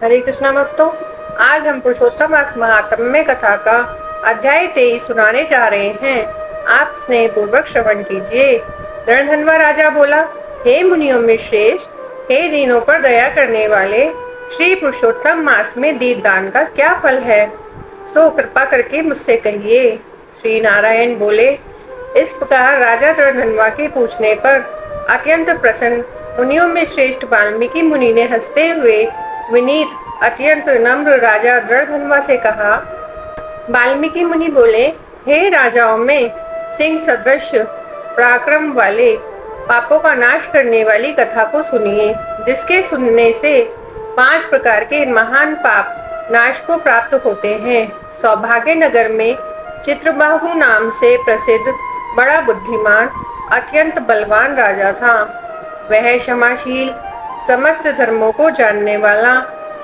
हरे कृष्णा भक्तों, आज हम पुरुषोत्तम मास महात्म्य कथा का अध्याय 23 सुनाने जा रहे हैं। आप स्नेह पूर्वक श्रवण कीजिए। रणधनवा राजा बोला, हे मुनियों में श्रेष्ठ, हे दीनों पर दया करने वाले, श्री पुरुषोत्तम मास में दीपदान का क्या फल है, सो कृपा करके मुझसे कहिए। श्री नारायण बोले। इस प्रकार राजा रणधनवा के पूछने पर अत्यंत प्रसन्न मुनियों में श्रेष्ठ वाल्मीकि मुनि ने हंसते हुए विनीत अत्यंत नम्र राजा रणधनवा से कहा। वाल्मीकि मुनि बोले, हे राजाओं में सिंह सदृश पराक्रम वाले, पापों का नाश करने वाली कथा को सुनिए, जिसके सुनने से 5 प्रकार के महान पाप नाश को प्राप्त होते हैं। सौभाग्य नगर में चित्रबाहु नाम से प्रसिद्ध बड़ा बुद्धिमान अत्यंत बलवान राजा था। वह क्षमाशील, समस्त धर्मों को जानने वाला,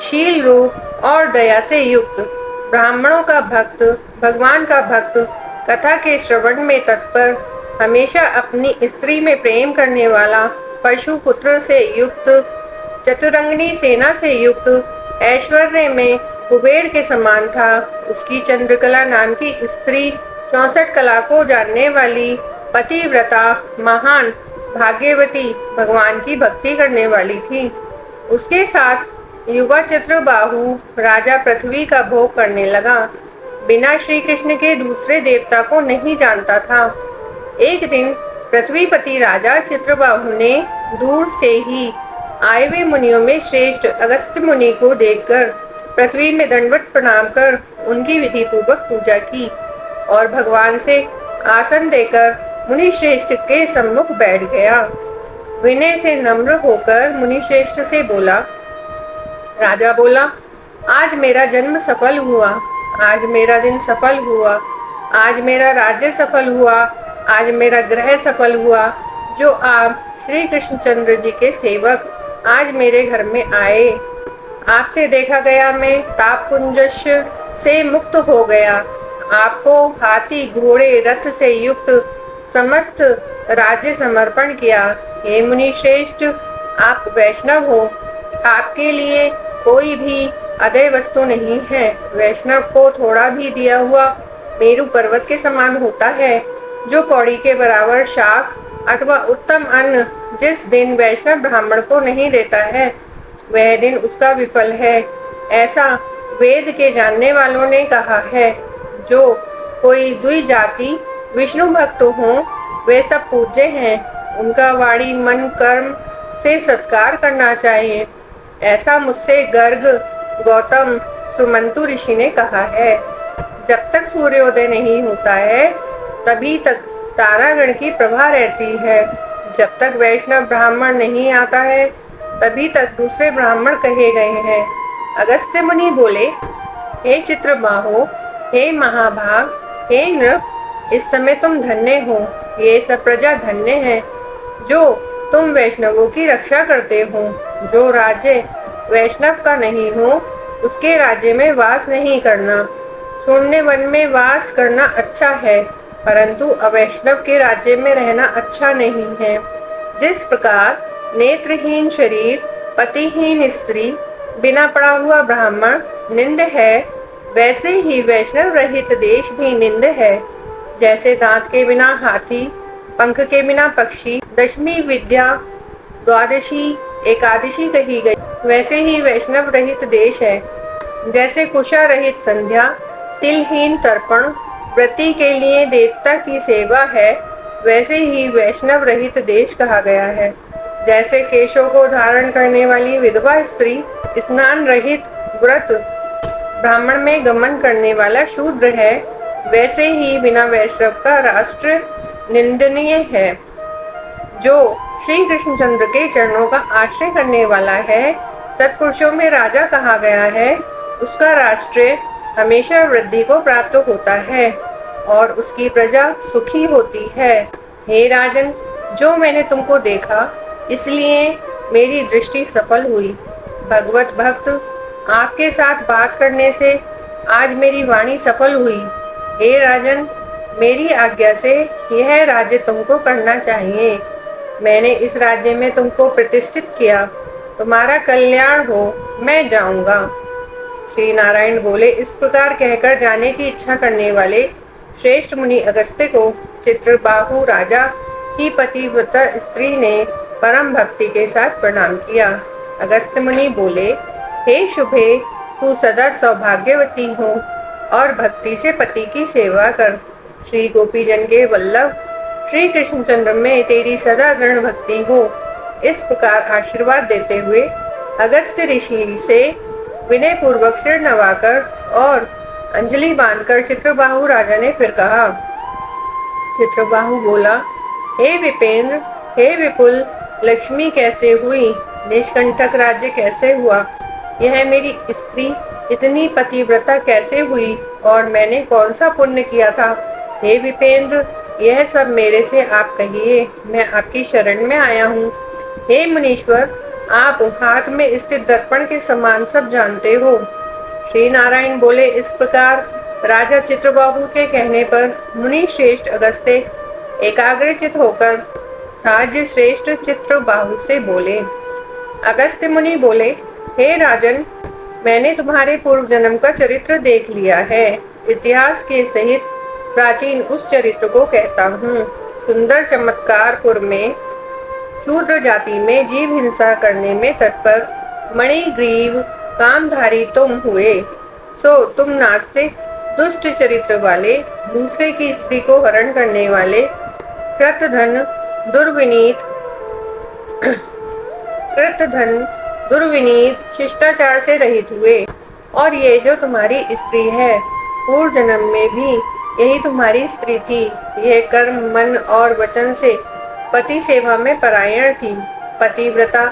शील रूप और दया से युक्त, ब्राह्मणों का भक्त, भगवान का भक्त, कथा के श्रवण में तत्पर, हमेशा अपनी स्त्री में प्रेम करने वाला, पशु पुत्र से युक्त, चतुरंगनी सेना से युक्त, ऐश्वर्य में कुबेर के समान था। उसकी चंद्रकला नाम की स्त्री 64 कला को जानने वाली, पतिव्रता, महान, भाग्यवती, भगवान की भक्ति करने वाली थी। उसके साथ युवा चित्रबाहु राजा पृथ्वी का भोग करने लगा। बिना श्री कृष्ण के दूसरे देवता को नहीं जानता था। एक दिन पृथ्वीपति राजा चित्रबाहु ने दूर से ही आए हुए मुनियों में श्रेष्ठ अगस्त्य मुनि को देखकर पृथ्वी में दंडवत प्रणाम कर उनकी विधि पूर्वक पूजा की और भगवान से आसन देकर मुनि श्रेष्ठ के सम्मुख बैठ गया। विनय से नम्र होकर मुनि श्रेष्ठ से बोला। राजा बोला, आज मेरा जन्म सफल हुआ, आज मेरा दिन सफल हुआ, आज मेरा राज्य सफल हुआ, आज मेरा ग्रह सफल हुआ, जो आप श्री कृष्णचंद्र जी के सेवक आज मेरे घर में आए। आपसे देखा गया मैं ताप पुंजश से मुक्त हो गया। आपको हाथी घोड़े रथ से युक्त समस्त राज्य समर्पण किया। हे मुनि श्रेष्ठ, आप वैष्णव हो, आपके लिए कोई भी अदय वस्तु नहीं है। वैष्णव को थोड़ा भी दिया हुआ मेरु पर्वत के समान होता है। जो कौड़ी के बराबर शाक अथवा उत्तम अन्न जिस दिन वैष्णव ब्राह्मण को नहीं देता है, वह दिन उसका विफल है, ऐसा वेद के जानने वालों ने कहा है। जो कोई द्विजाति विष्णु भक्त हो, वे सब पूज्य हैं, उनका वाणी मन कर्म से सत्कार करना चाहिए, ऐसा मुझसे गर्ग, गौतम, सुमंतु ऋषि ने कहा है। जब तक सूर्योदय नहीं होता है, तभी तक तारागण की प्रभा रहती है। जब तक वैष्णव ब्राह्मण नहीं आता है, तभी तक दूसरे ब्राह्मण कहे गए हैं। अगस्त्य मुनि बोले, हे चित्रबाहो, हे महाभाग, हे नृप, इस समय तुम धन्य हो। ये सब प्रजा धन्य है जो तुम वैष्णवों की रक्षा करते हो। जो राज्य वैष्णव का नहीं हो, उसके राज्य में वास नहीं करना। शून्य वन में वास करना अच्छा है, परंतु अवैष्णव के राज्य में रहना अच्छा नहीं है। जिस प्रकार नेत्रहीन शरीर, पतिहीन स्त्री, बिना पड़ा हुआ ब्राह्मण निंद है, वैसे ही वैष्णव रहित देश भी निंद है। जैसे दांत के बिना हाथी, पंख के बिना पक्षी, दशमी विद्या द्वादशी एकादशी कही गई, वैसे ही वैष्णव रहित देश है। जैसे कुशा रहित संध्या, तिलहीन तर्पण, व्रती के लिए देवता की सेवा है, वैसे ही वैष्णव रहित देश कहा गया है। जैसे केशों को धारण करने वाली विधवा स्त्री स्नान रहित व्रत ब्राह्मण में गमन करने वाला शूद्र है, वैसे ही बिना वैष्णव का राष्ट्र निंदनीय है। जो श्री कृष्णचंद्र के चरणों का आश्रय करने वाला है, सत्पुरुषों में राजा कहा गया है, उसका राष्ट्र हमेशा वृद्धि को प्राप्त होता है और उसकी प्रजा सुखी होती है। हे राजन, जो मैंने तुमको देखा, इसलिए मेरी दृष्टि सफल हुई। भगवत भक्त, आपके साथ बात करने से आज मेरी वाणी सफल हुई। हे राजन, मेरी आज्ञा से यह राज्य तुमको करना चाहिए। मैंने इस राज्य में तुमको प्रतिष्ठित किया, तुम्हारा कल्याण हो, मैं जाऊंगा। श्री नारायण बोले, इस प्रकार कहकर जाने की इच्छा करने वाले श्रेष्ठ मुनि अगस्त्य को चित्रबाहु राजा की पतिव्रता स्त्री ने परम भक्ति के साथ प्रणाम किया। अगस्त्य मुनि बोले, हे शुभे, तू सदा सौभाग्यवती हो और भक्ति से पति की सेवा कर। श्री गोपीजन के वल्लभ श्री कृष्णचंद्र में तेरी सदा दृढ़ भक्ति हो। इस प्रकार आशीर्वाद देते हुए अगस्त्य ऋषि से विनय पूर्वक सिर नवाकर और अंजलि बांधकर चित्रबाहु राजा ने फिर कहा। चित्रबाहु बोला, हे विपेंद्र, हे विपुल, लक्ष्मी कैसे हुई, निष्कंटक राज्य कैसे हुआ, यह मेरी स्त्री इतनी पतिव्रता कैसे हुई और मैंने कौन सा पुण्य किया था। हे विपेंद्र, यह सब मेरे से आप कहिए, मैं आपकी शरण में आया हूँ। हे मुनीश्वर, आप हाथ में स्थित दर्पण के समान सब जानते हो। श्री नारायण बोले, इस प्रकार राजा चित्रबाहु के कहने पर मुनि श्रेष्ठ अगस्त्य एकाग्रचित होकर राज्य श्रेष्ठ चित्रबाहु से बोले। अगस्त्य मुनि बोले, हे राजन, मैंने तुम्हारे पूर्व जन्म का चरित्र देख लिया है। इतिहास के सहित प्राचीन उस चरित्र को कहता हूँ। सुंदर चमत्कारपुर में शूद्र जाति में जीव हिंसा करने में तत्पर मणिग्रीव कामधारी तुम हुए। सो तुम नास्तिक दुष्ट चरित्र वाले, दूसरे की स्त्री को हरण करने वाले, कृतधन दुर्विनीत शिष्टाचार से रहित हुए। और ये जो तुम्हारी स्त्री है, पूर्व जन्म में भी यही तुम्हारी स्त्री थी। यह कर्म मन और वचन से पति सेवा में परायण थी, पतिव्रता,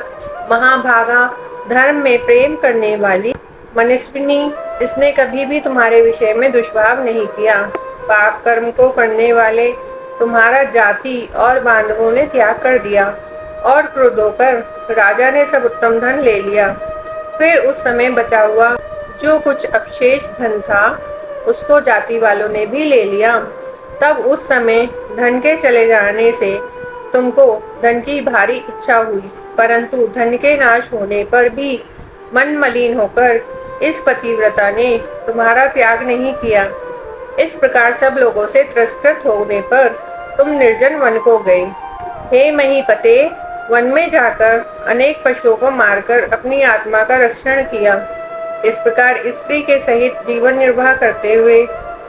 महाभागा, धर्म में प्रेम करने वाली मनस्विनी। इसने कभी भी तुम्हारे विषय में दुष्भाव नहीं किया। पाप कर्म को करने वाले तुम्हारा जाति और बांधवों ने त्याग कर दिया और क्रोध होकर राजा ने सब उत्तम धन ले लिया। फिर उस समय बचा हुआ जो कुछ अवशेष धन था उसको जाति वालों ने भी ले लिया। तब उस समय धन के चले जाने से तुमको धन की भारी इच्छा हुई, परंतु धन के नाश होने पर भी मन मलिन होकर इस पतिव्रता ने तुम्हारा त्याग नहीं किया। इस प्रकार सब लोगों से तिरस्कृत होने पर तुम निर्जन वन को गए। हे महीपते, वन में जाकर अनेक पशुओं को मारकर अपनी आत्मा का रक्षण किया। इस प्रकार स्त्री के सहित जीवन निर्वाह करते हुए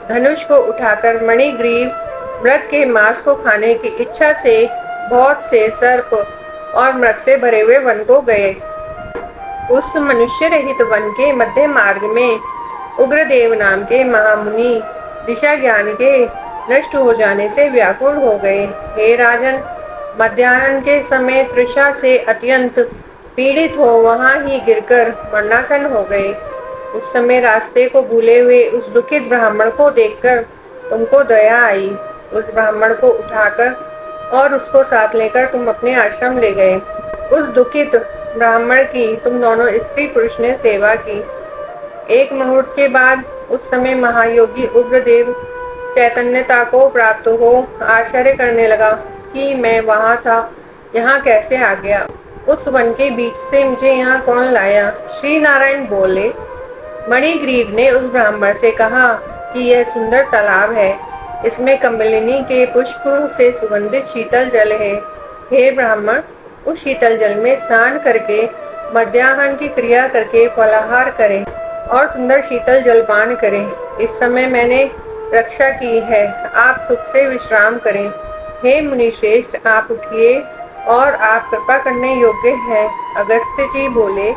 धनुष को उठाकर मणिग्रीव मृग के मांस को खाने की इच्छा से बहुत से सर्प और मृग से भरे हुए वन को गए। उस मनुष्य रहित वन के मध्य मार्ग में उग्रदेव नाम के महामुनि दिशा ज्ञान के नष्ट हो जाने से व्याकुल हो गए। हे राजन, मध्याह्न के समय तृषा से अत्यंत पीड़ित हो वहां ही गिरकर मरणासन हो गए। उस समय रास्ते को भूले हुए उस दुखित ब्राह्मण को देखकर तुमको दया आई। उस ब्राह्मण को उठाकर और उसको साथ लेकर तुम अपने आश्रम ले गए। उस दुखित ब्राह्मण की तुम दोनों स्त्री पुरुष ने सेवा की। एक मुहूर्त के बाद उस समय महायोगी उग्रदेव चैतन्यता को प्राप्त हो आश्चर्य करने लगा कि मैं वहाँ था, यहाँ कैसे आ गया, उस वन के बीच से मुझे यहाँ कौन लाया। श्री नारायण बोले, मणिग्रीव ने उस ब्राह्मण से कहा कि यह सुंदर तालाब है, इसमें कमलिनी के पुष्प से सुगंधित शीतल जल है। हे ब्राह्मण, उस शीतल जल में स्नान करके मध्याह्न की क्रिया करके फलाहार करें और सुंदर शीतल जल पान करें। इस समय मैंने रक्षा की है, आप सुख से विश्राम करें। हे मुनिश्रेष्ठ, आप उठिए और आप कृपा करने योग्य हैं। अगस्त्य जी बोले,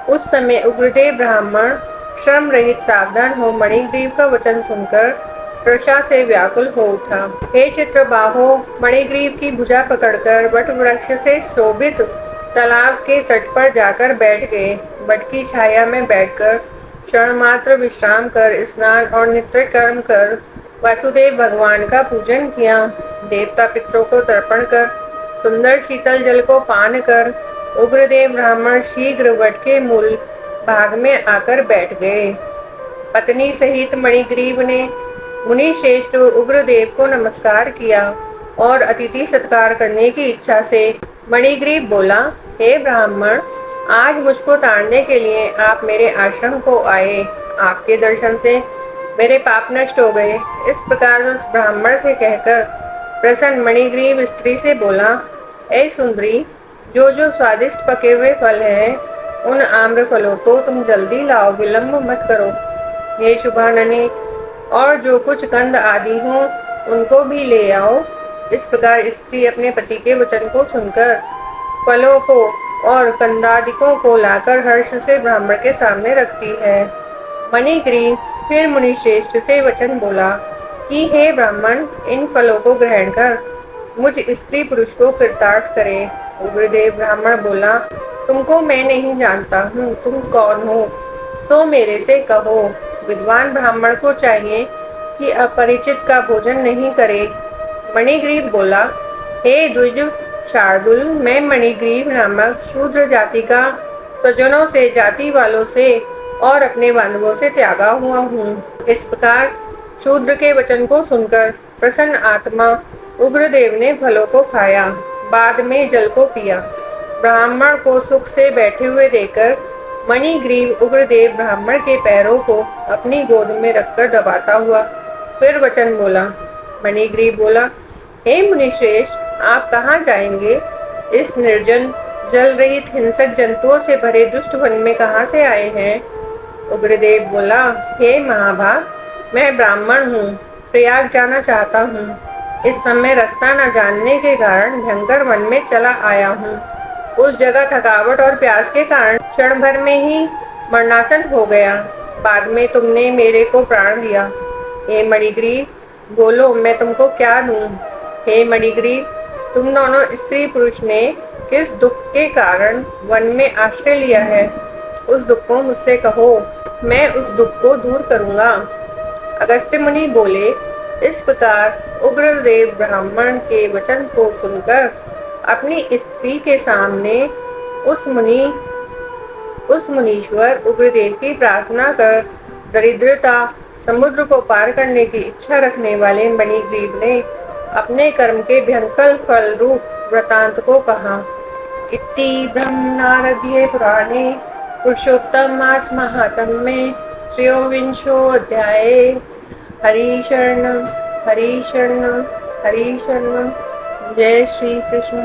उस समय उग्रदेव ब्राह्मण श्रम रहित सावधान हो मणिग्रीव का वचन सुनकर तृषा से व्याकुल हो उठा। हे चित्रबाहो, मणिग्रीव की भुजा पकड़कर वट वृक्ष से शोभित तालाब के तट पर जाकर बैठ गए। वट की छाया में बैठकर क्षण मात्र विश्राम कर स्नान और नित्य कर्म कर वासुदेव भगवान का पूजन किया। देवता पितरों को तर्पण कर सुंदर शीतल जल को पान कर उग्रदेव ब्राह्मण शीघ्र वट के मूल भाग में आकर बैठ गए। पत्नी सहित मणिग्रीव ने मुनि श्रेष्ठ उग्रदेव को नमस्कार किया और अतिथि सत्कार करने की इच्छा से मणिग्रीव बोला, हे ब्राह्मण, आज मुझको ताड़ने के लिए आप मेरे आश्रम को आए। आपके दर्शन से मेरे पाप नष्ट हो गए। इस प्रकार उस ब्राह्मण से कहकर प्रसन्न मणिग्रीव स्त्री से बोला, ऐ सुंदरी, जो जो स्वादिष्ट पके हुए फल हैं, उन आम्र फलों को तुम जल्दी लाओ, विलंब मत करो। हे शुभाननी, और जो कुछ कंद आदि हों, उनको भी ले आओ। इस प्रकार स्त्री अपने पति के वचन को सुनकर फलों को और कंदादिकों को लाकर हर्ष से ब्राह्मण के सामने रखती है। मणिग्रीव फिर मुनि श्रेष्ठ से वचन बोला कि हे ब्राह्मण, इन फलों को ग्रहण कर मुझ स्त्री पुरुष को कृतार्थ करे। उग्रदेव ब्राह्मण बोला, तुमको मैं नहीं जानता हूँ, तुम कौन हो, सो मेरे से कहो। विद्वान ब्राह्मण को चाहिए कि अपरिचित का भोजन नहीं करे। मणिग्रीव बोला, हे द्विज शार्दुल, मैं मणिग्रीव नामक शूद्र जाति का स्वजनों से, जाति वालों से और अपने बांधवों से त्यागा हुआ हूँ। इस प्रकार शूद्र के वचन को सुनकर प्रसन्न आत्मा उग्रदेव ने फलों को खाया, बाद में जल को पिया। ब्राह्मण को सुख से बैठे हुए देखकर मणिग्रीव उग्रदेव ब्राह्मण के पैरों को अपनी गोद में रखकर दबाता हुआ फिर वचन बोला। मणिग्रीव बोला, हे मुनिश्रेष्ठ, आप कहाँ जाएंगे? इस निर्जन जल रहित हिंसक जंतुओं से भरे दुष्ट वन में कहाँ से आए हैं? उग्रदेव बोला, हे महाभाग, मैं ब्राह्मण हूँ, प्रयाग जाना चाहता हूँ। इस समय रास्ता न जानने के कारण भयंकर वन में चला आया हूँ। उस जगह थकावट और प्यास के कारण क्षण भर में ही मरणासन हो गया। बाद में तुमने मेरे को प्राण दिया। हे मणिग्रीव, बोलो, मैं तुमको क्या दूं? हे मणिग्रीव, तुम दोनों स्त्री पुरुष ने किस दुख के कारण वन में आश्रय लिया है, उस दुख को मुझसे कहो, मैं उस दुख को दूर करूंगा। अगस्त्य मुनि बोले। इस प्रकार उग्रदेव ब्राह्मण के वचन को सुनकर अपनी स्त्री के सामने उस मुनीश्वर उग्रदेव की प्रार्थना कर दरिद्रता समुद्र को पार करने की इच्छा रखने वाले मणिग्रीव ने अपने कर्म के भयंकर फल रूप वृतांत को कहा। इति ब्रह्मणारद्ये पुराणे पुरुषोत्तमास महात्म्ये त्रयोविंशोऽध्याये। हरि शरणं, हरि शरणं, हरि शरणं। जय श्री कृष्ण।